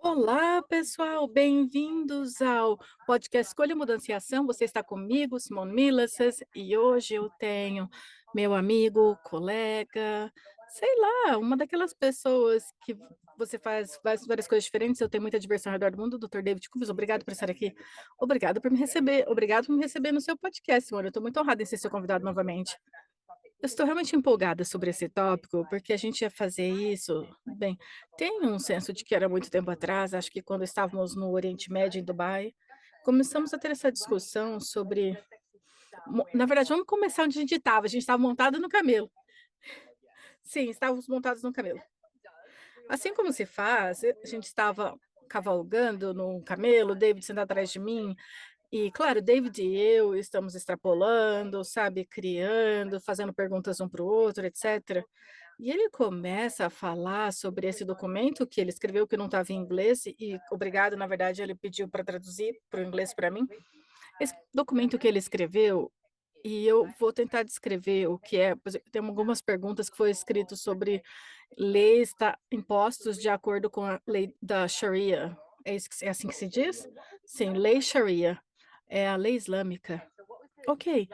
Olá, pessoal, bem-vindos ao podcast Escolha, Mudança e Ação. Você está comigo, Simone Milassas, e hoje eu tenho meu amigo, colega, sei lá, uma daquelas pessoas que você faz várias coisas diferentes. Eu tenho muita diversão ao redor do mundo, Dr. David Cubas. Obrigado por estar aqui. Obrigado por me receber no seu podcast, Simone. Eu estou muito honrada em ser seu convidado novamente. Eu estou realmente empolgada sobre esse tópico, porque a gente ia fazer isso, bem, tem um senso de que era muito tempo atrás, acho que quando estávamos no Oriente Médio, em Dubai, começamos a ter essa discussão sobre, na verdade, vamos começar onde a gente estava montado no camelo. Sim, estávamos montados no camelo. Assim como se faz, a gente estava cavalgando num camelo, David sentado atrás de mim, e claro, David e eu estamos extrapolando, sabe, criando, fazendo perguntas um para o outro, etc. E ele começa a falar sobre esse documento que ele escreveu, que não estava em inglês, e obrigado, na verdade, ele pediu para traduzir para o inglês para mim. Esse documento que ele escreveu, e eu vou tentar descrever o que é, por exemplo, tem algumas perguntas que foi escrito sobre leis, impostos de acordo com a lei da Sharia. É assim que se diz? Sim, lei Sharia. É a lei islâmica. Ok.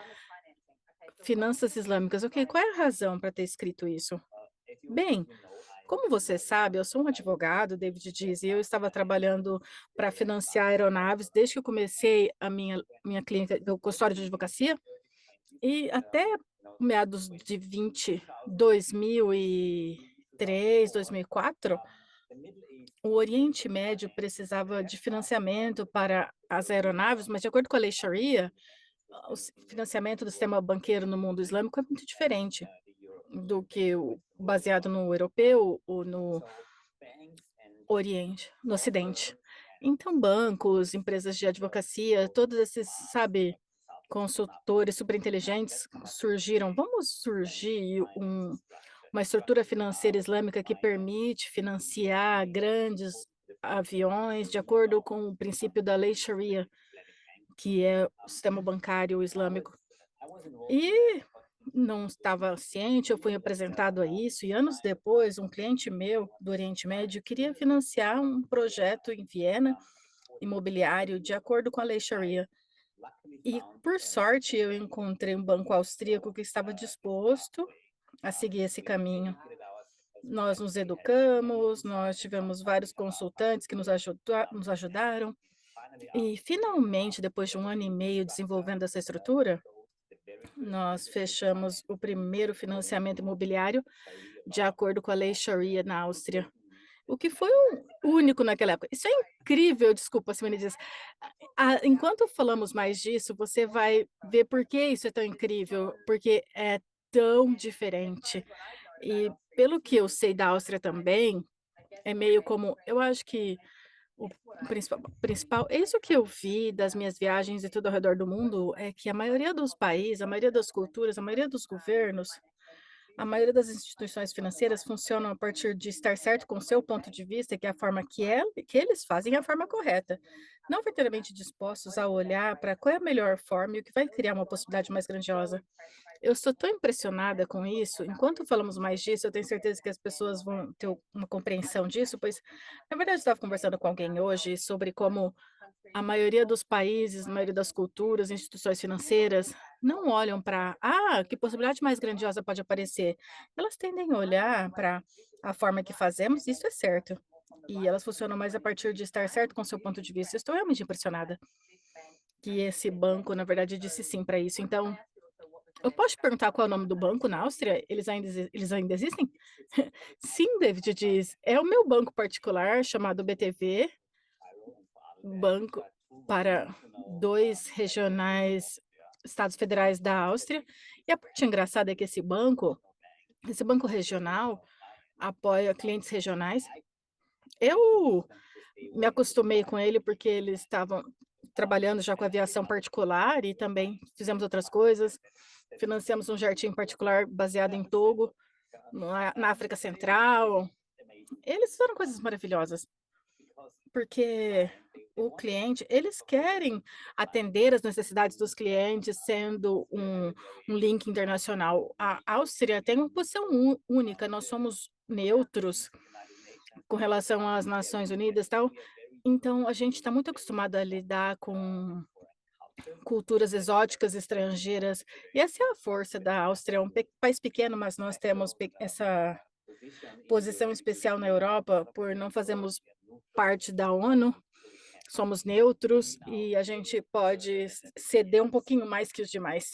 Finanças islâmicas. Ok, qual é a razão para ter escrito isso? Bem, como você sabe, eu sou um advogado, David diz, e eu estava trabalhando para financiar aeronaves desde que eu comecei a minha clínica, o consultório de advocacia, e até meados de 2003, 2004, o Oriente Médio precisava de financiamento para as aeronaves, mas de acordo com a lei Sharia, financiamento do sistema banqueiro no mundo islâmico é muito diferente do que o baseado no europeu ou no Oriente, no Ocidente. Então, bancos, empresas de advocacia, todos esses, sabe, consultores superinteligentes surgiram. Vamos surgir uma estrutura financeira islâmica que permite financiar grandes aviões de acordo com o princípio da lei Sharia, que é o sistema bancário islâmico. E não estava ciente, eu fui apresentado a isso, e anos depois, um cliente meu do Oriente Médio queria financiar um projeto em Viena, imobiliário, de acordo com a lei Sharia. E, por sorte, eu encontrei um banco austríaco que estava disposto a seguir esse caminho. Nós nos educamos, nós tivemos vários consultantes que nos ajudaram, e finalmente, depois de 1 ano e meio desenvolvendo essa estrutura, nós fechamos o primeiro financiamento imobiliário de acordo com a lei Sharia na Áustria, o que foi único naquela época. Isso é incrível, desculpa se me diz. Enquanto falamos mais disso, você vai ver por que isso é tão incrível, porque é tão diferente. E pelo que eu sei da Áustria também, é meio como eu acho que o principal é isso que eu vi das minhas viagens e tudo ao redor do mundo, é que a maioria dos países, a maioria das culturas, a maioria dos governos, a maioria das instituições financeiras funcionam a partir de estar certo com o seu ponto de vista, que é a forma que eles fazem é a forma correta, não verdadeiramente dispostos a olhar para qual é a melhor forma e o que vai criar uma possibilidade mais grandiosa. Eu estou tão impressionada com isso. Enquanto falamos mais disso, eu tenho certeza que as pessoas vão ter uma compreensão disso, pois, na verdade, eu estava conversando com alguém hoje sobre como a maioria dos países, a maioria das culturas, instituições financeiras não olham para, que possibilidade mais grandiosa pode aparecer. Elas tendem a olhar para a forma que fazemos, isso é certo. E elas funcionam mais a partir de estar certo com o seu ponto de vista. Eu estou realmente impressionada que esse banco, na verdade, disse sim para isso. Então, eu posso te perguntar qual é o nome do banco na Áustria? Eles ainda existem? Sim, David diz. É o meu banco particular chamado BTV, banco para 2 regionais estados federais da Áustria. E a parte engraçada é que esse banco regional apoia clientes regionais. Eu me acostumei com ele, porque eles estavam trabalhando já com aviação particular e também fizemos outras coisas. Financiamos um jardim particular baseado em Togo, na África Central. Eles fizeram coisas maravilhosas, porque o cliente eles querem atender as necessidades dos clientes sendo um link internacional. A Áustria tem uma posição única, nós somos neutros com relação às Nações Unidas, tal. Então a gente está muito acostumado a lidar com culturas exóticas estrangeiras, e essa é a força da Áustria, é um país pequeno, mas nós temos essa posição especial na Europa por não fazermos parte da ONU, somos neutros e a gente pode ceder um pouquinho mais que os demais.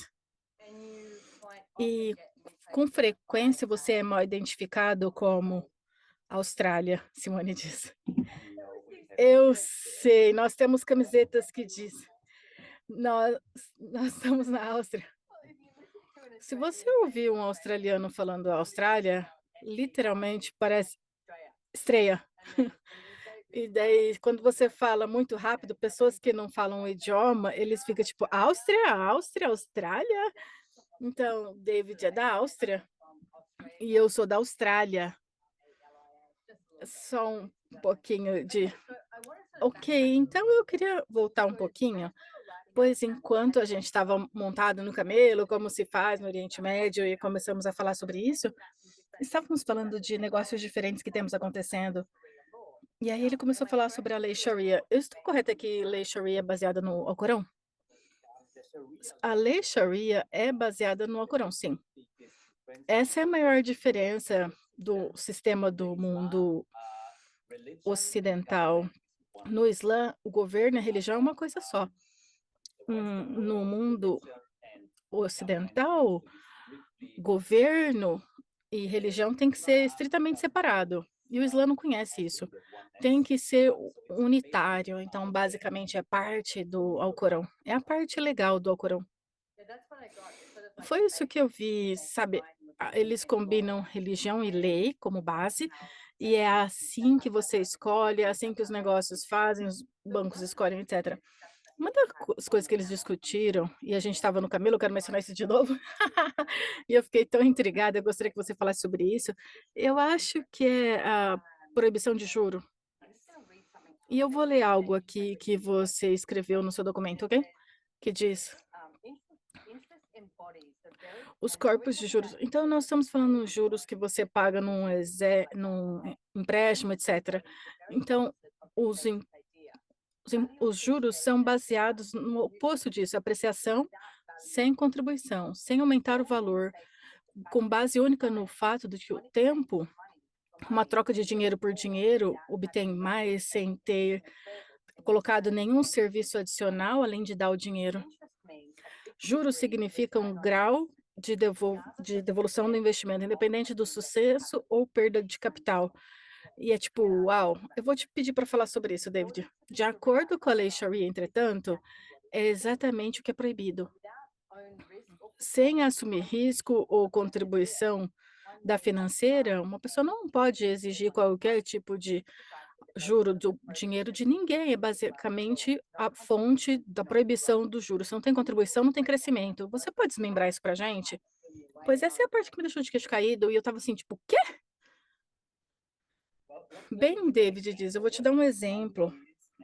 E com frequência você é mal identificado como Austrália, Simone diz. Eu sei, nós temos camisetas que diz: "Nós nós estamos na Áustria". Se você ouvir um australiano falando Austrália, literalmente parece estreia. E daí, quando você fala muito rápido, pessoas que não falam o idioma, eles ficam tipo: "Áustria? Áustria? Austrália?". Então, David é da Áustria e eu sou da Austrália. Só um pouquinho de ok, então eu queria voltar um pouquinho, pois enquanto a gente estava montado no camelo, como se faz no Oriente Médio, e começamos a falar sobre isso, estávamos falando de negócios diferentes que temos acontecendo. E aí ele começou a falar sobre a lei Sharia. Eu estou correta que lei Sharia é baseada no Alcorão? A lei Sharia é baseada no Alcorão, sim. Essa é a maior diferença do sistema do mundo ocidental. No Islã, o governo e a religião é uma coisa só. No mundo ocidental, governo e religião tem que ser estritamente separado. E o Islã não conhece isso. Tem que ser unitário. Então, basicamente, é parte do Alcorão. É a parte legal do Alcorão. Foi isso que eu vi, sabe? Eles combinam religião e lei como base, e é assim que você escolhe, é assim que os negócios fazem, os bancos escolhem, etc. Uma das coisas que eles discutiram, e a gente estava no camelo, eu quero mencionar isso de novo, e eu fiquei tão intrigada, eu gostaria que você falasse sobre isso. Eu acho que é a proibição de juro. E eu vou ler algo aqui que você escreveu no seu documento, ok? Que diz: os corpos de juros. Então, nós estamos falando juros que você paga num empréstimo, etc. Então, os, im- os juros são baseados no oposto disso, apreciação sem contribuição, sem aumentar o valor, com base única no fato de que o tempo, uma troca de dinheiro por dinheiro, obtém mais sem ter colocado nenhum serviço adicional além de dar o dinheiro. Juros significa um grau de devolução do investimento, independente do sucesso ou perda de capital. E é tipo, uau! Eu vou te pedir para falar sobre isso, David. De acordo com a lei Sharia, entretanto, é exatamente o que é proibido. Sem assumir risco ou contribuição da financeira, uma pessoa não pode exigir qualquer tipo de juro do dinheiro de ninguém, é basicamente a fonte da proibição do juro. Se não tem contribuição, não tem crescimento. Você pode desmembrar isso pra gente? Pois essa é a parte que me deixou de queixo caído e eu estava assim, tipo: "Quê?". Bem, David diz: "Eu vou te dar um exemplo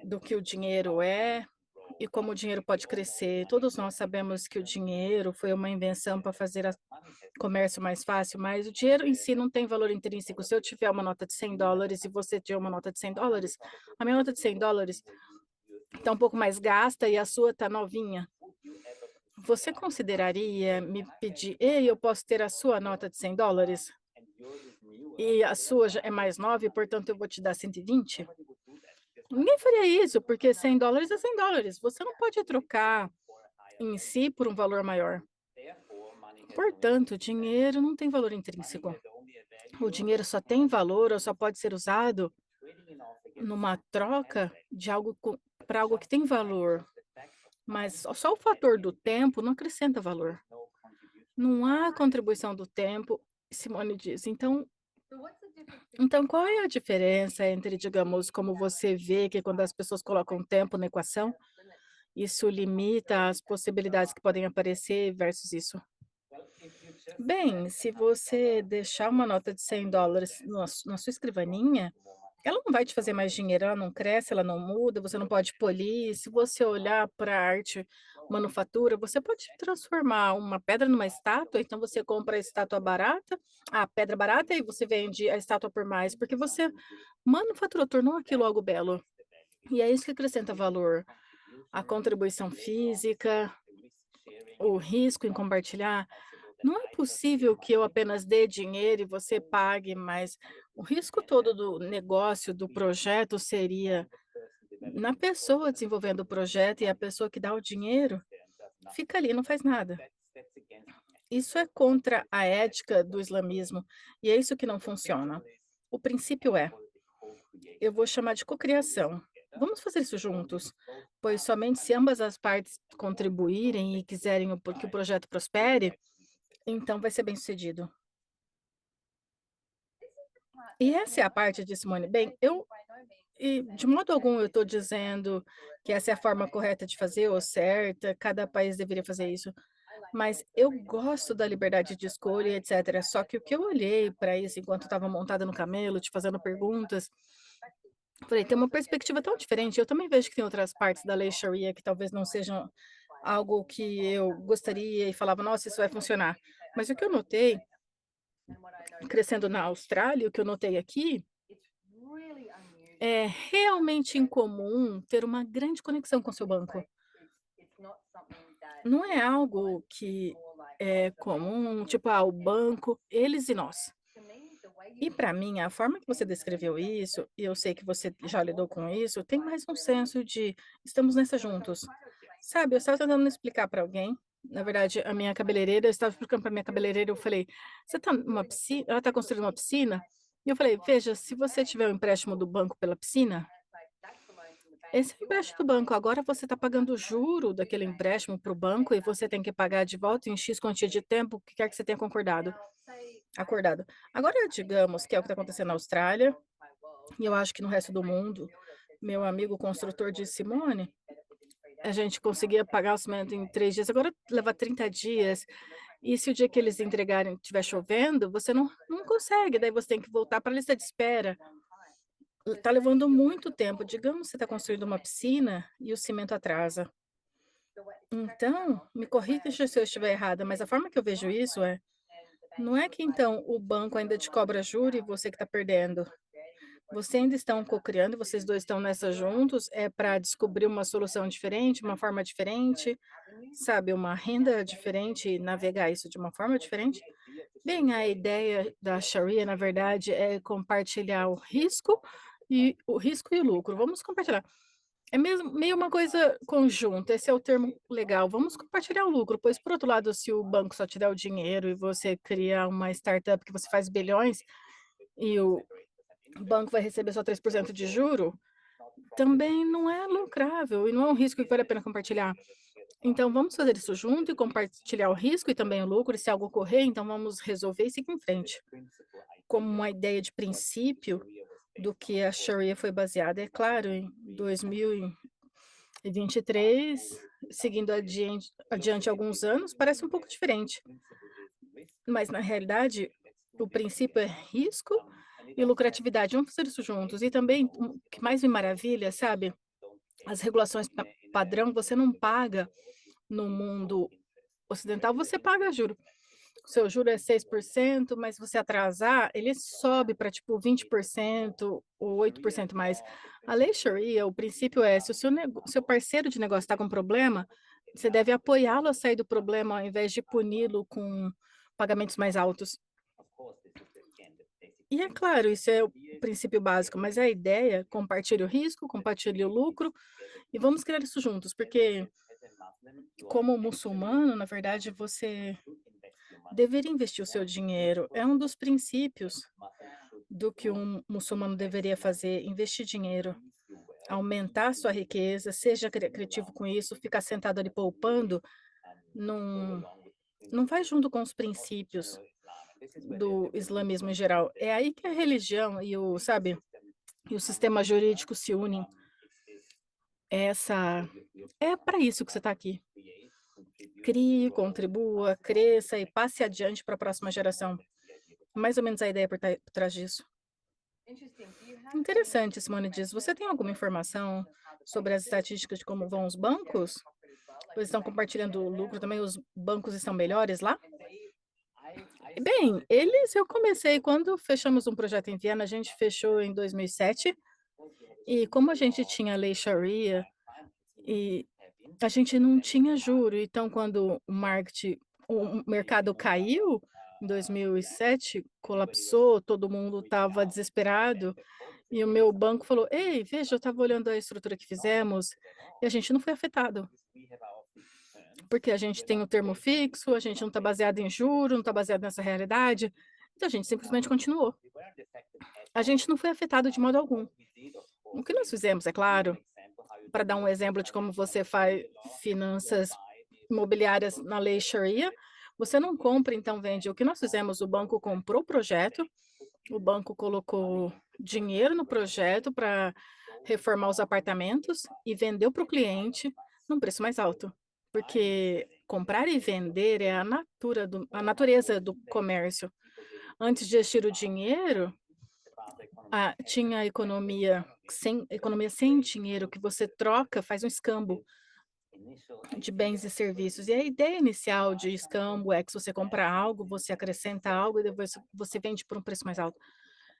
do que o dinheiro é e como o dinheiro pode crescer. Todos nós sabemos que o dinheiro foi uma invenção para fazer a comércio mais fácil, mas o dinheiro em si não tem valor intrínseco. Se eu tiver uma nota de $100 e você tiver uma nota de $100, a minha nota de $100 está um pouco mais gasta e a sua está novinha. Você consideraria me pedir: "Ei, eu posso ter a sua nota de $100? E a sua já é mais nova e, portanto, eu vou te dar 120?". Ninguém faria isso, porque $100 é $100. Você não pode trocar em si por um valor maior. Portanto, o dinheiro não tem valor intrínseco. O dinheiro só tem valor ou só pode ser usado numa troca de algo para algo que tem valor, mas só o fator do tempo não acrescenta valor. Não há contribuição do tempo, Simone diz. Então qual é a diferença entre, digamos, como você vê que quando as pessoas colocam tempo na equação, isso limita as possibilidades que podem aparecer versus isso? Bem, se você deixar uma nota de $100 na sua escrivaninha, ela não vai te fazer mais dinheiro, ela não cresce, ela não muda, você não pode polir. Se você olhar para a arte, manufatura, você pode transformar uma pedra numa estátua, então você compra a estátua barata, a pedra barata e você vende a estátua por mais, porque você manufaturou, tornou aquilo algo belo. E é isso que acrescenta valor. A contribuição física, o risco em compartilhar. Não é possível que eu apenas dê dinheiro e você pague, mas o risco todo do negócio, do projeto, seria na pessoa desenvolvendo o projeto e a pessoa que dá o dinheiro fica ali, não faz nada. Isso é contra a ética do islamismo e é isso que não funciona. O princípio é: eu vou chamar de cocriação. Vamos fazer isso juntos, pois somente se ambas as partes contribuírem e quiserem que o projeto prospere, então vai ser bem-sucedido. E essa é a parte de Simone. Bem, de modo algum eu estou dizendo que essa é a forma correta de fazer ou certa, cada país deveria fazer isso. Mas eu gosto da liberdade de escolha e etcétera, só que o que eu olhei para isso enquanto estava montada no camelo, te fazendo perguntas, falei: "Tem uma perspectiva tão diferente". Eu também vejo que tem outras partes da lei Sharia que talvez não sejam algo que eu gostaria e falava: "Nossa, isso vai funcionar". Mas o que eu notei, crescendo na Austrália, o que eu notei aqui, é realmente incomum ter uma grande conexão com seu banco. Não é algo que é comum, tipo, o banco, eles e nós. E para mim, a forma que você descreveu isso, e eu sei que você já lidou com isso, tem mais um senso de estamos nessa juntos. Sabe, eu estava tentando explicar para alguém, na verdade, a minha cabeleireira, eu estava explicando para minha cabeleireira, eu falei: "Você está numa piscina, ela está construindo uma piscina?" E eu falei: "Veja, se você tiver um empréstimo do banco pela piscina, esse é o empréstimo do banco, agora você está pagando o juro daquele empréstimo para o banco e você tem que pagar de volta em X quantia de tempo, o que quer que você tenha acordado. Agora, digamos que é o que está acontecendo na Austrália, e eu acho que no resto do mundo, meu amigo construtor disse: "Simone, a gente conseguia pagar o cimento em 3 dias, agora leva 30 dias, e se o dia que eles entregarem estiver chovendo, você não consegue, daí você tem que voltar para a lista de espera. Está levando muito tempo, digamos que você está construindo uma piscina e o cimento atrasa. Então, me corrija se eu estiver errada, mas a forma que eu vejo isso é, não é que então o banco ainda te cobra juro e você que está perdendo. Você ainda estão cocriando, vocês 2 estão nessa juntos, é para descobrir uma solução diferente, uma forma diferente, sabe, uma renda diferente e navegar isso de uma forma diferente. Bem, a ideia da Sharia, na verdade, é compartilhar o risco e o lucro. Vamos compartilhar. É mesmo meio uma coisa conjunta, esse é o termo legal. Vamos compartilhar o lucro, pois, por outro lado, se o banco só te der o dinheiro e você cria uma startup que você faz bilhões e o banco vai receber só 3% de juro, também não é lucrável e não é um risco que vale a pena compartilhar. Então vamos fazer isso junto e compartilhar o risco e também o lucro, e se algo ocorrer, então vamos resolver e seguir em frente. Como uma ideia de princípio do que a Sharia foi baseada, é claro, em 2023, seguindo adiante alguns anos, parece um pouco diferente, mas na realidade o princípio é risco e lucratividade. Vamos fazer isso juntos. E também o que mais me maravilha, sabe, as regulações padrão você não paga no mundo ocidental, você paga juro. O seu juro é 6%, mas se você atrasar, ele sobe para tipo 20% ou 8% mais. A lei Sharia, o princípio é, se o seu parceiro de negócio está com problema, você deve apoiá-lo a sair do problema ao invés de puni-lo com pagamentos mais altos. E é claro, isso é o princípio básico, mas a ideia, compartilhe o risco, compartilhe o lucro e vamos criar isso juntos, porque como muçulmano, na verdade, você deveria investir o seu dinheiro. É um dos princípios do que um muçulmano deveria fazer, investir dinheiro, aumentar sua riqueza, seja criativo com isso, ficar sentado ali poupando, não, não vai junto com os princípios do islamismo em geral. É aí que a religião e sabe, e o sistema jurídico se unem. Essa é para isso que você está aqui. Crie, contribua, cresça e passe adiante para a próxima geração. Mais ou menos a ideia por trás disso. Interessante, Simone diz. Você tem alguma informação sobre as estatísticas de como vão os bancos? Eles estão compartilhando o lucro também? Os bancos estão melhores lá? Bem, eu comecei quando fechamos um projeto em Viena, a gente fechou em 2007, e como a gente tinha a lei Sharia, e a gente não tinha juro, então quando o mercado caiu em 2007, colapsou, todo mundo estava desesperado, e o meu banco falou: "Ei, veja, eu estava olhando a estrutura que fizemos, e a gente não foi afetado, porque a gente tem o termo fixo, a gente não está baseado em juro, não está baseado nessa realidade", então a gente simplesmente continuou. A gente não foi afetado de modo algum. O que nós fizemos, é claro, para dar um exemplo de como você faz finanças imobiliárias na lei Sharia, você não compra, então vende. O que nós fizemos, o banco comprou o projeto, o banco colocou dinheiro no projeto para reformar os apartamentos e vendeu para o cliente num preço mais alto. Porque comprar e vender é a natureza do comércio. Antes de existir o dinheiro, tinha a economia sem dinheiro, que você troca, faz um escambo de bens e serviços. E a ideia inicial de escambo é que se você compra algo, você acrescenta algo e depois você vende por um preço mais alto.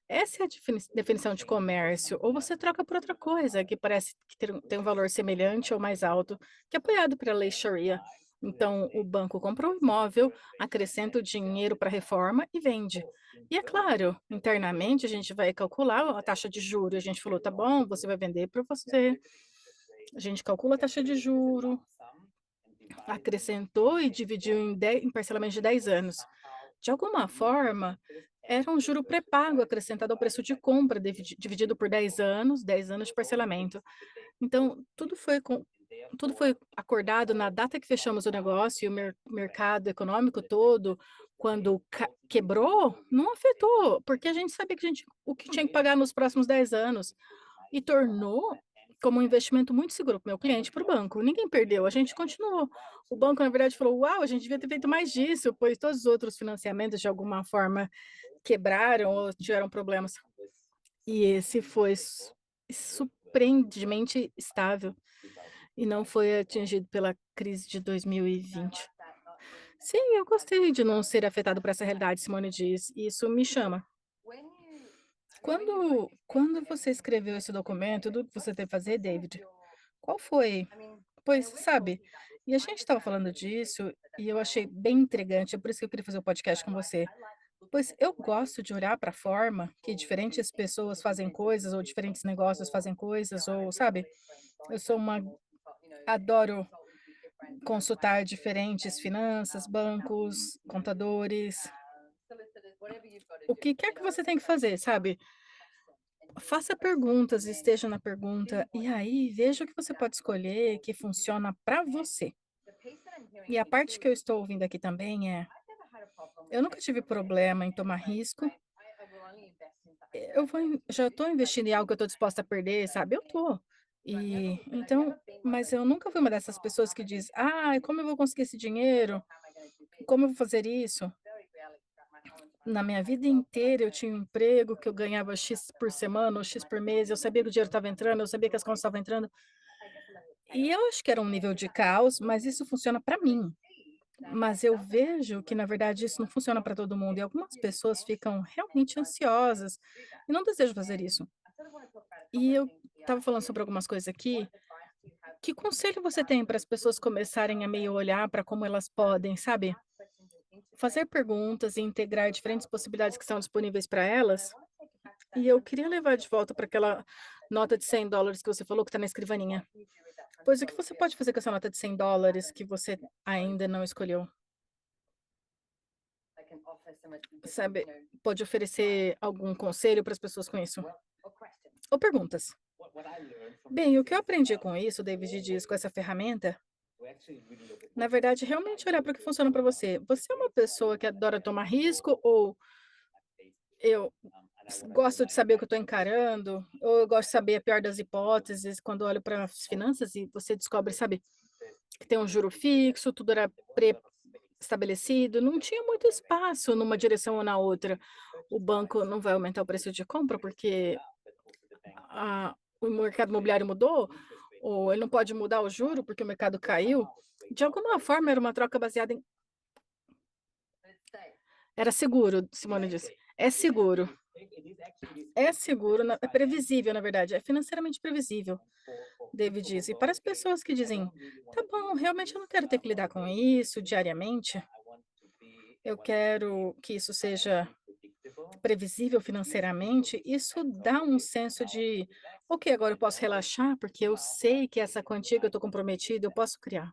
Essa é a definição de comércio, ou você troca por outra coisa que parece que tem um valor semelhante ou mais alto, que é apoiado pela lei Sharia. Então, o banco compra o imóvel, acrescenta o dinheiro para a reforma e vende. E é claro, internamente a gente vai calcular a taxa de juros. A gente falou, tá bom, você vai vender para você. A gente calcula a taxa de juro, acrescentou e dividiu em parcelamentos de 10 anos. De alguma forma, era um juro pré-pago acrescentado ao preço de compra, dividido por 10 anos de parcelamento. Então, tudo foi acordado na data que fechamos o negócio, e o mercado econômico todo, quando quebrou, não afetou, porque a gente sabia que o que tinha que pagar nos próximos 10 anos. E tornou como um investimento muito seguro para o meu cliente, para o banco. Ninguém perdeu, a gente continuou. O banco, na verdade, falou: "Uau, a gente devia ter feito mais disso", pois todos os outros financiamentos, de alguma forma, quebraram ou tiveram problemas. E esse foi surpreendentemente estável e não foi atingido pela crise de 2020. Sim, eu gostei de não ser afetado por essa realidade, Simone diz, e isso me chama. Quando você escreveu esse documento, tudo que você teve que fazer, David, qual foi? Pois, sabe, e a gente estava falando disso e eu achei bem intrigante, é por isso que eu queria fazer o podcast com você. Pois eu gosto de olhar para a forma que diferentes pessoas fazem coisas, ou diferentes negócios fazem coisas, ou, sabe, eu sou uma adoro consultar diferentes finanças, bancos, contadores, o que quer que você tem que fazer, sabe? Faça perguntas, esteja na pergunta, e aí veja o que você pode escolher que funciona para você. E a parte que eu estou ouvindo aqui também é, eu nunca tive problema em tomar risco. Já estou investindo em algo que eu estou disposta a perder, sabe? Eu tô. E então, mas eu nunca fui uma dessas pessoas que diz: "Ah, como eu vou conseguir esse dinheiro? Como eu vou fazer isso?" Na minha vida inteira eu tinha um emprego que eu ganhava X por semana ou X por mês, eu sabia que o dinheiro estava entrando, eu sabia que as contas estavam entrando. E eu acho que era um nível de caos, mas isso funciona para mim. Mas eu vejo que, na verdade, isso não funciona para todo mundo, e algumas pessoas ficam realmente ansiosas e não desejam fazer isso. E eu estava falando sobre algumas coisas aqui. Que conselho você tem para as pessoas começarem a meio olhar para como elas podem, sabe, fazer perguntas e integrar diferentes possibilidades que estão disponíveis para elas? E eu queria levar de volta para aquela nota de $100 que você falou que está na escrivaninha. Pois o que você pode fazer com essa nota de $100 que você ainda não escolheu? Sabe, pode oferecer algum conselho para as pessoas com isso? Ou perguntas. Bem, o que eu aprendi com isso, David diz, com essa ferramenta, na verdade, realmente olhar para o que funciona para você. Você é uma pessoa que adora tomar risco, ou eu gosto de saber o que eu estou encarando, ou eu gosto de saber a pior das hipóteses quando olho para as finanças e você descobre, sabe, que tem um juro fixo, tudo era pré-estabelecido, não tinha muito espaço numa direção ou na outra. O banco não vai aumentar o preço de compra porque o mercado imobiliário mudou, ou ele não pode mudar o juro porque o mercado caiu. De alguma forma, era uma troca baseada em Era seguro, Simone disse. É seguro. É seguro, é previsível, na verdade, é financeiramente previsível, David disse. E para as pessoas que dizem: "Tá bom, realmente eu não quero ter que lidar com isso diariamente, eu quero que isso seja previsível financeiramente", isso dá um senso de: "Ok, agora eu posso relaxar, porque eu sei que essa quantia que eu estou comprometido, eu posso criar".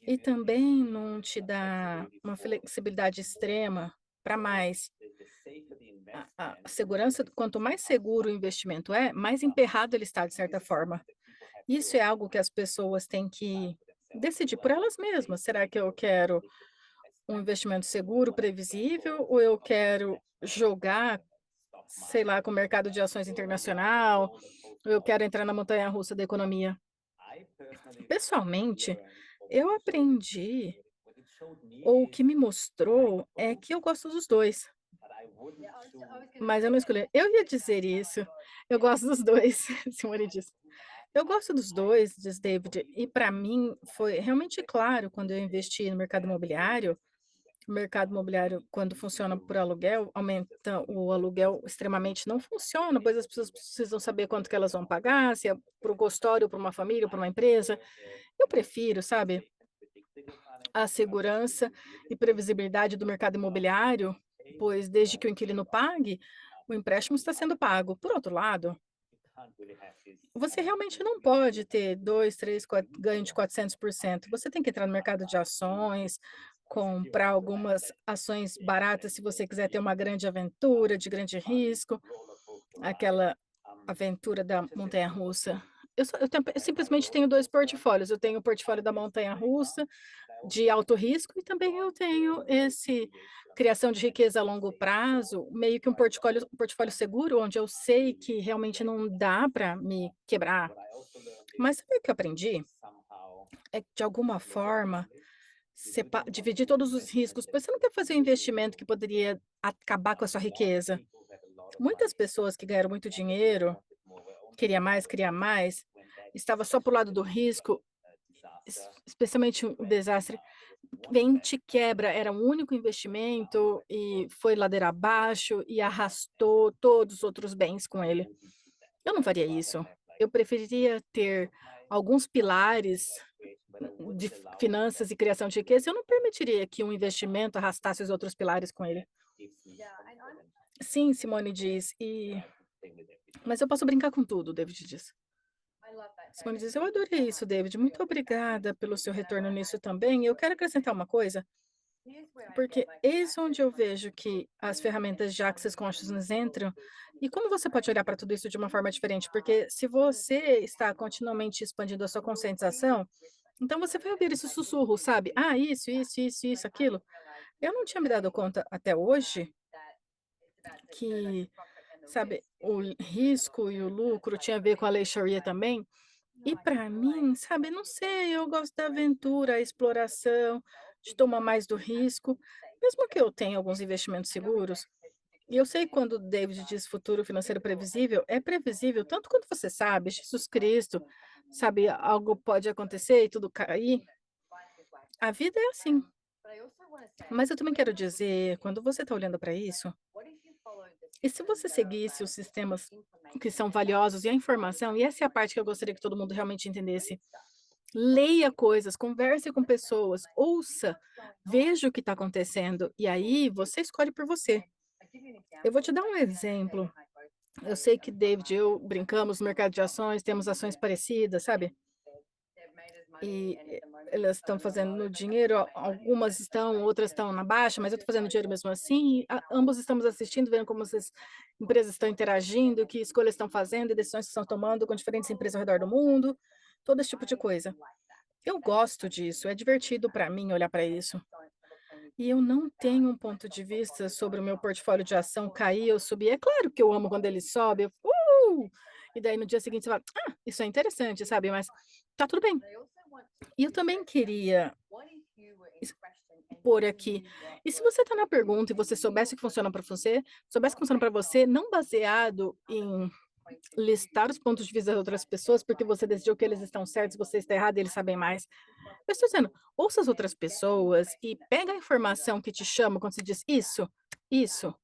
E também não te dá uma flexibilidade extrema para mais. A segurança, quanto mais seguro o investimento é, mais emperrado ele está de certa forma. Isso é algo que as pessoas têm que decidir por elas mesmas. Será que eu quero um investimento seguro, previsível, ou eu quero jogar, sei lá, com o mercado de ações internacional, ou eu quero entrar na montanha-russa da economia? Pessoalmente, eu aprendi, ou o que me mostrou, é que eu gosto dos 2. Mas eu não escolhi. Eu ia dizer isso. Eu gosto dos 2, Simone disse. Eu gosto dos 2, diz David, e para mim foi realmente claro quando eu investi no mercado imobiliário. O mercado imobiliário, quando funciona por aluguel, aumenta o aluguel extremamente não funciona, pois as pessoas precisam saber quanto que elas vão pagar, se é para o consultório, para uma família, para uma empresa. Eu prefiro, sabe, a segurança e previsibilidade do mercado imobiliário, pois desde que o inquilino pague, o empréstimo está sendo pago. Por outro lado, você realmente não pode ter 2, 3, 4 ganho de 400%. Você tem que entrar no mercado de ações, comprar algumas ações baratas se você quiser ter uma grande aventura, de grande risco, aquela aventura da montanha-russa. Eu simplesmente tenho 2 portfólios, eu tenho o portfólio da montanha-russa de alto risco e também eu tenho esse criação de riqueza a longo prazo, meio que um portfólio seguro, onde eu sei que realmente não dá para me quebrar. Mas sabe o que eu aprendi? É que de alguma forma, dividir todos os riscos, pois você não quer fazer um investimento que poderia acabar com a sua riqueza. Muitas pessoas que ganharam muito dinheiro, queria mais, estava só para o lado do risco, especialmente um desastre. Vem, te quebra, era um único investimento e foi ladeira abaixo e arrastou todos os outros bens com ele. Eu não faria isso. Eu preferiria ter alguns pilares de finanças e criação de riqueza. Eu não permitiria que um investimento arrastasse os outros pilares com ele. Sim, Simone diz, mas eu posso brincar com tudo, David diz. Simone diz: "Eu adorei isso, David. Muito obrigada pelo seu retorno nisso também. Eu quero acrescentar uma coisa. Porque eis onde eu vejo que as ferramentas de Access Consciousness entram, e como você pode olhar para tudo isso de uma forma diferente, porque se você está continuamente expandindo a sua conscientização, então você vai ouvir esse sussurro, sabe? Ah, isso, aquilo. Eu não tinha me dado conta até hoje que, sabe, o risco e o lucro tinha a ver com a lei Sharia também. E para mim, sabe, não sei, eu gosto da aventura, a exploração, de tomar mais do risco, mesmo que eu tenha alguns investimentos seguros. E eu sei quando o David diz futuro financeiro previsível, é previsível tanto quanto você sabe, Jesus Cristo, sabe, algo pode acontecer e tudo cair. A vida é assim. Mas eu também quero dizer, quando você está olhando para isso, e se você seguisse os sistemas que são valiosos e a informação, e essa é a parte que eu gostaria que todo mundo realmente entendesse. Leia coisas, converse com pessoas, ouça, veja o que está acontecendo e aí você escolhe por você. Eu vou te dar um exemplo. Eu sei que David e eu brincamos no mercado de ações, temos ações parecidas, sabe? E elas estão fazendo dinheiro, algumas estão, outras estão na baixa, mas eu estou fazendo dinheiro mesmo assim. Ambos estamos assistindo, vendo como essas empresas estão interagindo, que escolhas estão fazendo e decisões que estão tomando com diferentes empresas ao redor do mundo, todo esse tipo de coisa. Eu gosto disso, é divertido para mim olhar para isso. E eu não tenho um ponto de vista sobre o meu portfólio de ação cair ou subir. É claro que eu amo quando ele sobe, e daí no dia seguinte você fala: "Ah, isso é interessante", sabe, mas tá tudo bem. E eu também queria es pôr aqui, e se você está na pergunta e você soubesse que funciona para você, soubesse que funciona para você, não baseado em listar os pontos de vista das outras pessoas, porque você decidiu que eles estão certos, você está errado e eles sabem mais. Eu estou dizendo, ouça as outras pessoas e pega a informação que te chama quando você diz isso,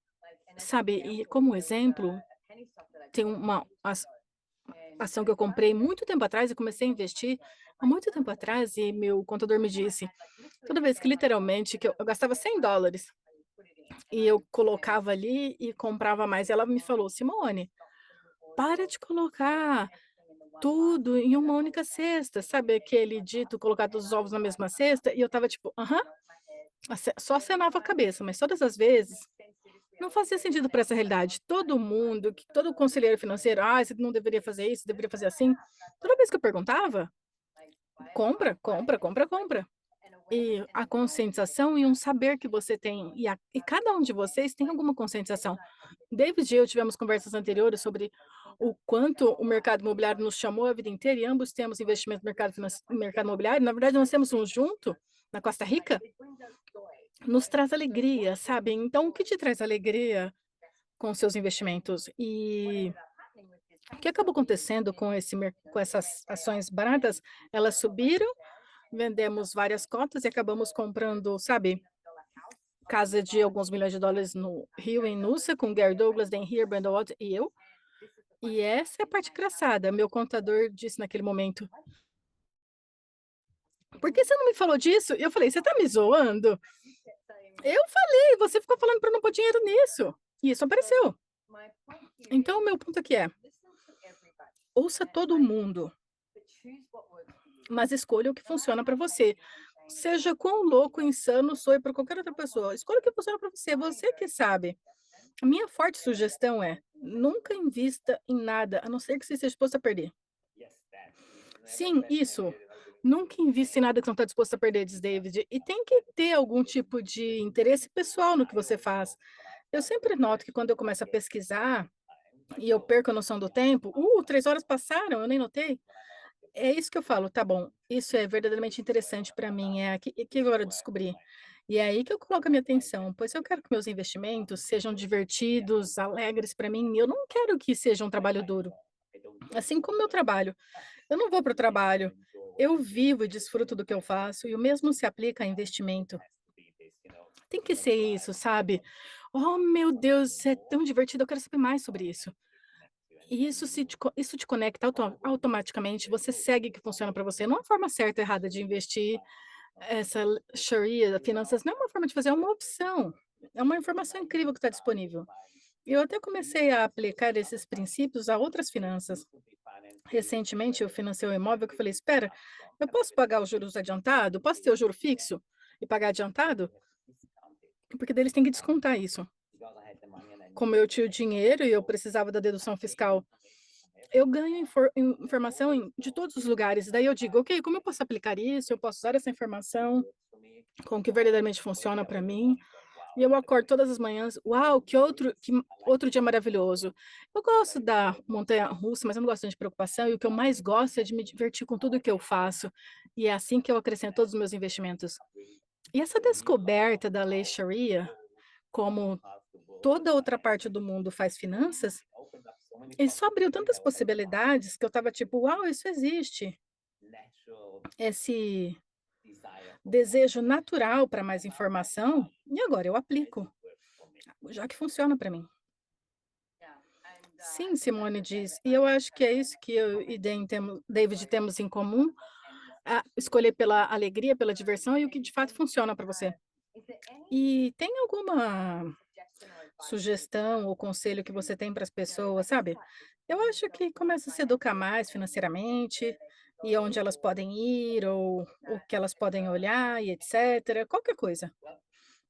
sabe? E como exemplo, tem uma ação que eu comprei muito tempo atrás e comecei a investir há muito tempo atrás e meu contador me disse, toda vez que literalmente que eu gastava $100 e eu colocava ali e comprava mais, ela me falou: "Simone, para de colocar tudo em uma única cesta", sabe aquele dito colocar todos os ovos na mesma cesta? E eu estava tipo: "Aham", só acenava a cabeça, mas todas as vezes não fazia sentido para essa realidade. Todo conselheiro financeiro: "Ah, você não deveria fazer isso, deveria fazer assim". Toda vez que eu perguntava: "Compra, compra, compra, compra". E a conscientização e um saber que você tem, e cada um de vocês tem alguma conscientização. David e eu tivemos conversas anteriores sobre o quanto o mercado imobiliário nos chamou a vida inteira e ambos temos investimento no mercado imobiliário. Na verdade, nós temos um junto na Costa Rica, nos traz alegria, sabe? Então, o que te traz alegria com seus investimentos? E o que acabou acontecendo com essas ações baratas? Elas subiram, vendemos várias cotas e acabamos comprando, sabe, casa de alguns milhões de dólares no Rio, em Nussa, com Gary Douglas, Dan Heer, Brandon Watt e eu. E essa é a parte engraçada. Meu contador disse naquele momento: "Por que você não me falou disso?" E eu falei: "Você tá me zoando?" Eu falei, você ficou falando para não pôr dinheiro nisso. E isso apareceu. Então, o meu ponto aqui é: ouça todo mundo, mas escolha o que funciona para você. Seja quão louco, insano soe para qualquer outra pessoa. Escolha o que funciona para você, você que sabe. A minha forte sugestão é: nunca invista em nada, a não ser que você esteja disposto a perder. Sim, isso. Nunca invista em nada que não está disposto a perder, diz David. E tem que ter algum tipo de interesse pessoal no que você faz. Eu sempre noto que quando eu começo a pesquisar e eu perco a noção do tempo, 3 horas passaram, eu nem notei. É isso que eu falo, tá bom, isso é verdadeiramente interessante para mim, é aqui agora eu descobri. E é aí que eu coloco a minha atenção, pois eu quero que meus investimentos sejam divertidos, alegres para mim, eu não quero que seja um trabalho duro. Assim como meu trabalho, eu não vou para o trabalho, eu vivo e desfruto do que eu faço e o mesmo se aplica a investimento. Tem que ser isso, sabe? Oh, meu Deus, é tão divertido, eu quero saber mais sobre isso. E isso te conecta automaticamente, você segue o que funciona para você, não há forma certa ou errada de investir, essa Sharia, finanças, não é uma forma de fazer, é uma opção, é uma informação incrível que está disponível. Eu até comecei a aplicar esses princípios a outras finanças. Recentemente eu financei um imóvel que eu falei: "Espera, eu posso pagar os juros adiantado? Posso ter o juro fixo e pagar adiantado?" Porque daí eles têm que descontar isso. Como eu tinha o dinheiro e eu precisava da dedução fiscal, eu ganho informação de todos os lugares, daí eu digo: "Ok, como eu posso aplicar isso? Eu posso usar essa informação com o que verdadeiramente funciona para mim?" E eu acordo todas as manhãs: "Uau, que outro dia maravilhoso." Eu gosto da montanha-russa, mas eu não gosto de preocupação, e o que eu mais gosto é de me divertir com tudo o que eu faço, e é assim que eu acrescento todos os meus investimentos. E essa descoberta da lei Sharia, como toda outra parte do mundo faz finanças, isso abriu tantas possibilidades que eu estava tipo: "Uau, isso existe." Esse desejo natural para mais informação, e agora eu aplico, já que funciona para mim. Sim, Simone diz, e eu acho que é isso que eu e David temos em comum, escolher pela alegria, pela diversão e o que de fato funciona para você. E tem alguma sugestão ou conselho que você tem para as pessoas, sabe? Eu acho que começa a se educar mais financeiramente, e onde elas podem ir, ou o que elas podem olhar, e etc. Qualquer coisa.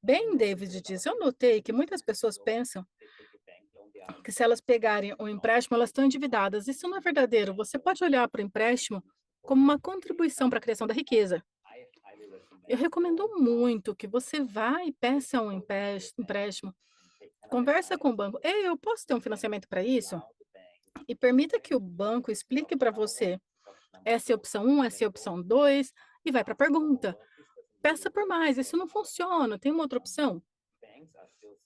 Bem, David diz, eu notei que muitas pessoas pensam que se elas pegarem um empréstimo, elas estão endividadas. Isso não é verdadeiro. Você pode olhar para o empréstimo como uma contribuição para a criação da riqueza. Eu recomendo muito que você vá e peça um empréstimo. Conversa com o banco. Ei, eu posso ter um financiamento para isso? E permita que o banco explique para você. Essa é a opção um, essa é a opção 2, e vai para a pergunta. Peça por mais, isso não funciona, tem uma outra opção.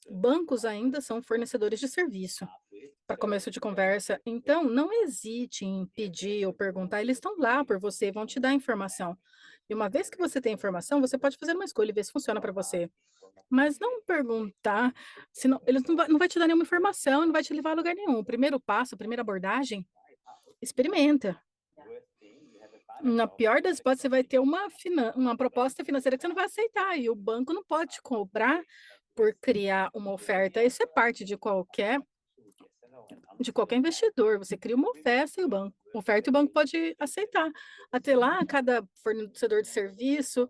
Bancos ainda são fornecedores de serviço. para começo de conversa. Então, não hesite em pedir ou perguntar, eles estão lá por você, vão te dar informação. E uma vez que você tem informação, você pode fazer uma escolha e ver se funciona para você. Mas não perguntar, senão eles não vai te dar nenhuma informação, não vai te levar a lugar nenhum. O primeiro passo, a primeira abordagem, experimenta. Na pior das hipóteses, você vai ter uma proposta financeira que você não vai aceitar, e o banco não pode te cobrar por criar uma oferta. Isso é parte de qualquer investidor. Você cria uma oferta e o banco pode aceitar. Até lá, cada fornecedor de serviço,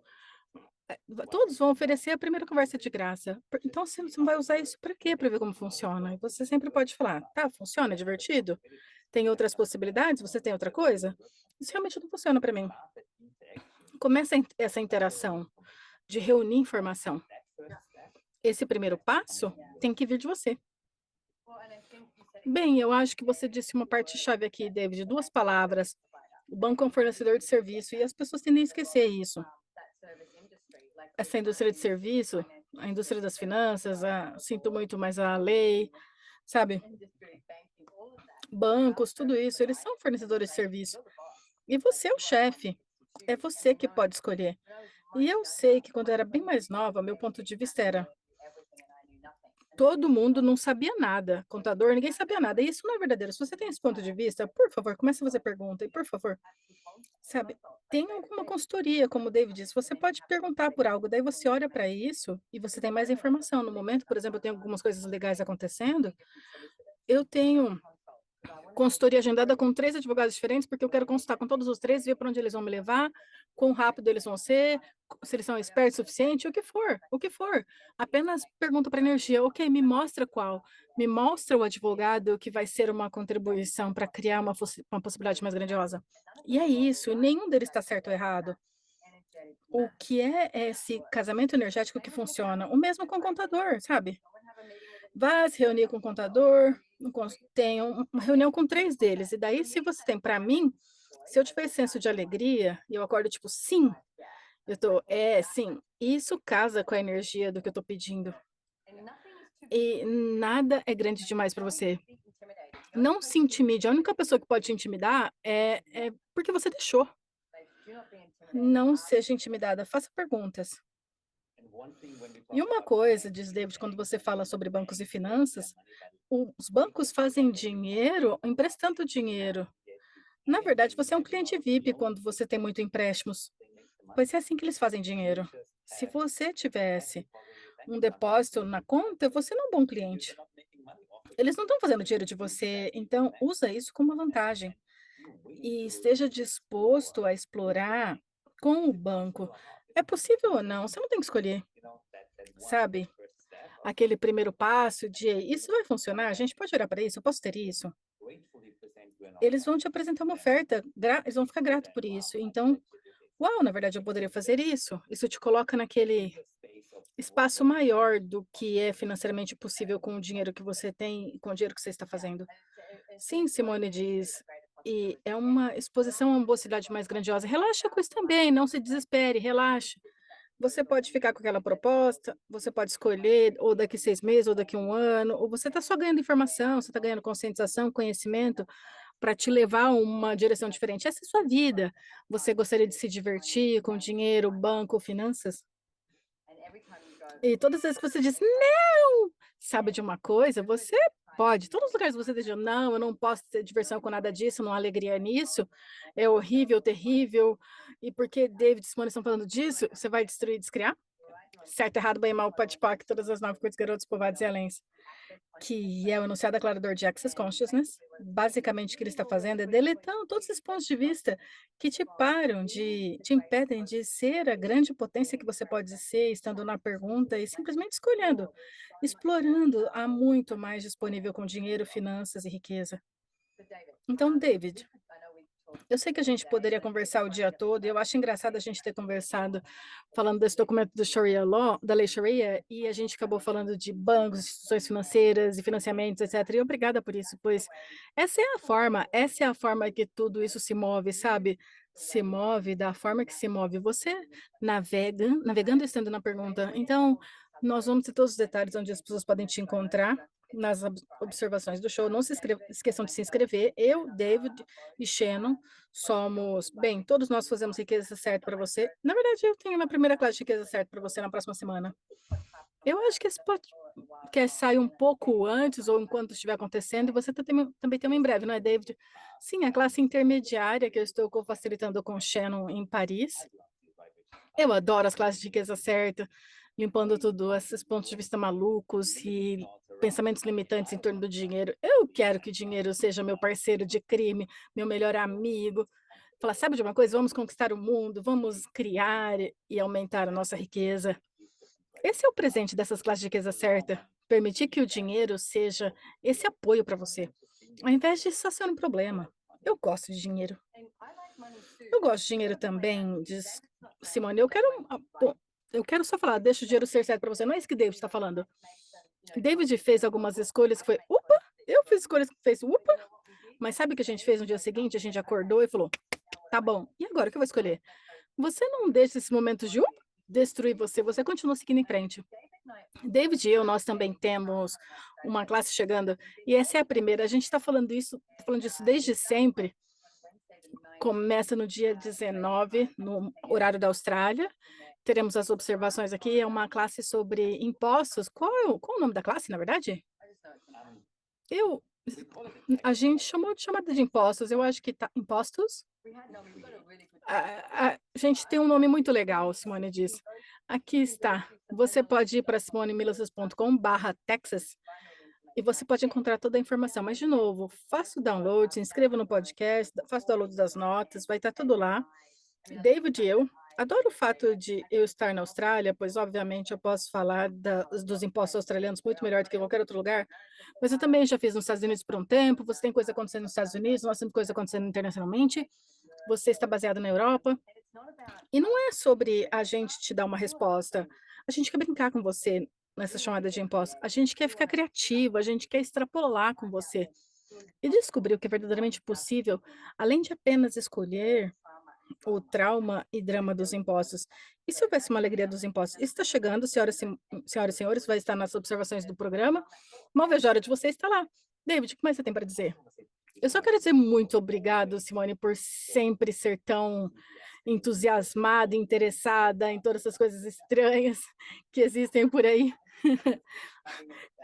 todos vão oferecer a primeira conversa de graça. Então, você não vai usar isso para quê? Para ver como funciona. E você sempre pode falar: tá, funciona, é divertido? Tem outras possibilidades? Você tem outra coisa? Isso realmente não funciona para mim. Começa essa interação de reunir informação. Esse primeiro passo tem que vir de você. Bem, eu acho que você disse uma parte-chave aqui, David, duas palavras. O banco é um fornecedor de serviço e as pessoas tendem a esquecer isso. Essa indústria de serviço, a indústria das finanças, sinto muito, mais a lei, sabe? Bancos, tudo isso, eles são fornecedores de serviço. E você é o chefe. É você que pode escolher. E eu sei que quando eu era bem mais nova, meu ponto de vista era: todo mundo não sabia nada. Contador, ninguém sabia nada. E isso não é verdadeiro. Se você tem esse ponto de vista, por favor, comece a fazer pergunta. E, por favor, sabe, tem alguma consultoria, como o David disse, você pode perguntar por algo, daí você olha para isso e você tem mais informação. No momento, por exemplo, eu tenho algumas coisas legais acontecendo, eu tenho consultoria agendada com 3 advogados diferentes, porque eu quero consultar com todos os 3, ver para onde eles vão me levar, quão rápido eles vão ser, se eles são espertos o suficiente, o que for, o que for. Apenas pergunta para a energia: ok, me mostra qual, me mostra o advogado que vai ser uma contribuição para criar uma possibilidade mais grandiosa. E é isso, nenhum deles está certo ou errado. O que é esse casamento energético que funciona? O mesmo com o contador, sabe? Vá se reunir com o contador, tem uma reunião com 3 deles, e daí se você tem para mim, se eu tiver esse senso de alegria e eu acordo tipo: "Sim", sim", isso casa com a energia do que eu estou pedindo. E nada é grande demais para você. Não se intimide, a única pessoa que pode te intimidar é porque você deixou. Não seja intimidada, faça perguntas. E uma coisa, diz David, quando você fala sobre bancos e finanças, os bancos fazem dinheiro emprestando dinheiro. Na verdade, você é um cliente VIP quando você tem muito empréstimos, pois é assim que eles fazem dinheiro. Se você tivesse um depósito na conta, você não é um bom cliente. Eles não estão fazendo dinheiro de você, então usa isso como uma vantagem e esteja disposto a explorar com o banco. É possível ou não? Você não tem que escolher, sabe? Aquele primeiro passo de: isso vai funcionar? A gente pode olhar para isso? Eu posso ter isso? Eles vão te apresentar uma oferta, eles vão ficar gratos por isso. Então, uau, na verdade eu poderia fazer isso. Isso te coloca naquele espaço maior do que é financeiramente possível com o dinheiro que você tem e com o dinheiro que você está fazendo. Sim, Simone diz, e é uma exposição a uma possibilidade mais grandiosa. Relaxa com isso também, não se desespere, relaxe. Você pode ficar com aquela proposta, você pode escolher ou daqui 6 meses ou daqui 1 ano, ou você está só ganhando informação, você está ganhando conscientização, conhecimento para te levar a uma direção diferente. Essa é a sua vida. Você gostaria de se divertir com dinheiro, banco, finanças? E todas as vezes que você diz: "Não!", sabe de uma coisa? Você pode. Todos os lugares que você diz: "Não, eu não posso ter diversão com nada disso, não há alegria nisso, é horrível, terrível, e porque David e Simone estão falando disso", você vai destruir e descriar? Certo, errado, bem, mal, pode pac, todas as 9 coisas, garotos, povoados e alens. Que é o enunciado declarador de Access Consciousness. Basicamente, o que ele está fazendo é deletando todos esses pontos de vista que te impedem de ser a grande potência que você pode ser, estando na pergunta e simplesmente escolhendo, explorando. Há muito mais disponível com dinheiro, finanças e riqueza. Então, David, eu sei que a gente poderia conversar o dia todo, e eu acho engraçado a gente ter conversado falando desse documento do Sharia Law, da lei Sharia, e a gente acabou falando de bancos, instituições financeiras e financiamentos, etc. E obrigada por isso, pois essa é a forma que tudo isso se move, sabe? Se move da forma que se move. Você navegando e estando na pergunta. Então, nós vamos ter todos os detalhes onde as pessoas podem te encontrar. nas observações do show. Não se esqueçam de se inscrever. Eu, David e Shannon somos. Bem, todos nós fazemos riqueza certa para você. Na verdade, eu tenho minha primeira classe de riqueza certa para você na próxima semana. Eu acho que esse podcast sai um pouco antes ou enquanto estiver acontecendo, e você também tem uma em breve, não é, David? Sim, a classe intermediária que eu estou facilitando com o Shannon em Paris. Eu adoro as classes de riqueza certa, limpando tudo, esses pontos de vista malucos e pensamentos limitantes em torno do dinheiro. Eu quero que o dinheiro seja meu parceiro de crime, meu melhor amigo. Falar, sabe de uma coisa? Vamos conquistar o mundo, vamos criar e aumentar a nossa riqueza. Esse é o presente dessas classes de riqueza certa. Permitir que o dinheiro seja esse apoio para você, ao invés de só ser um problema. Eu gosto de dinheiro. Eu gosto de dinheiro também, diz Simone. Eu quero só falar, deixa o dinheiro ser certo para você. Não é isso que David está falando. David fez algumas escolhas que foi, upa, eu fiz escolhas que fez, upa, mas sabe o que a gente fez no dia seguinte? A gente acordou e falou, tá bom, e agora o que eu vou escolher? Você não deixa esses momentos de upa destruir você, você continua seguindo em frente. David e eu, nós também temos uma classe chegando, e essa é a primeira. A gente está falando disso desde sempre. Começa no dia 19, no horário da Austrália. Teremos as observações aqui. É uma classe sobre impostos. Qual é o nome da classe, na verdade? Eu, a gente chamou de chamada de impostos. Eu acho que tá. Impostos? A gente tem um nome muito legal, Simone diz. Aqui está. Você pode ir para simonemilazes.com/Texas e você pode encontrar toda a informação. Mas, de novo, faça o download, se inscreva no podcast, faça o download das notas, vai estar tudo lá. David e eu adoro o fato de eu estar na Austrália, pois, obviamente, eu posso falar dos impostos australianos muito melhor do que qualquer outro lugar, mas eu também já fiz nos Estados Unidos por um tempo, você tem coisa acontecendo nos Estados Unidos, nós temos coisa acontecendo internacionalmente, você está baseado na Europa, e não é sobre a gente te dar uma resposta, a gente quer brincar com você nessa chamada de impostos, a gente quer ficar criativo, a gente quer extrapolar com você e descobrir o que é verdadeiramente possível, além de apenas escolher o trauma e drama dos impostos. E se houvesse uma alegria dos impostos? Isso está chegando, senhoras e senhores, vai estar nas observações do programa. Mal vejo a hora de você estar lá. David, o que mais você tem para dizer? Eu só quero dizer muito obrigado, Simone, por sempre ser tão entusiasmada, interessada em todas essas coisas estranhas que existem por aí.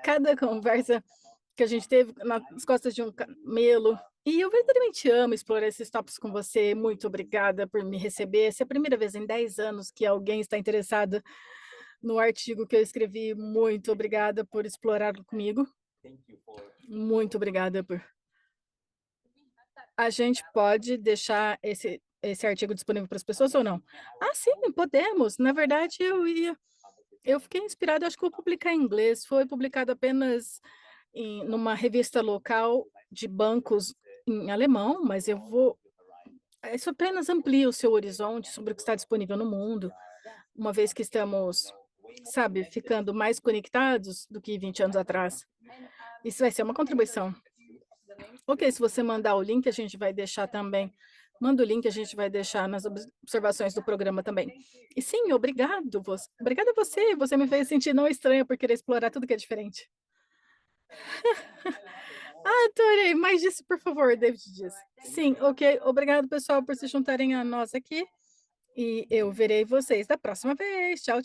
Cada conversa que a gente teve nas costas de um camelo. E eu verdadeiramente amo explorar esses tópicos com você. Muito obrigada por me receber. Essa é a primeira vez em 10 anos que alguém está interessado no artigo que eu escrevi. Muito obrigada por explorá-lo comigo. Muito obrigada por. A gente pode deixar esse artigo disponível para as pessoas ou não? Ah, sim, podemos. Na verdade, eu fiquei inspirada, acho que vou publicar em inglês. Foi publicado apenas numa revista local de bancos em alemão, mas isso apenas amplia o seu horizonte sobre o que está disponível no mundo, uma vez que estamos, sabe, ficando mais conectados do que 20 anos atrás. Isso vai ser uma contribuição. Ok, se você mandar o link, a gente vai deixar também. Manda o link, a gente vai deixar nas observações do programa também. E sim, obrigada a você. Você me fez sentir não estranha por querer explorar tudo que é diferente. Ah, adorei. Mais disso, por favor, David diz. Sim, ok. Obrigado, pessoal, por se juntarem a nós aqui. E eu verei vocês da próxima vez. Tchau, tchau.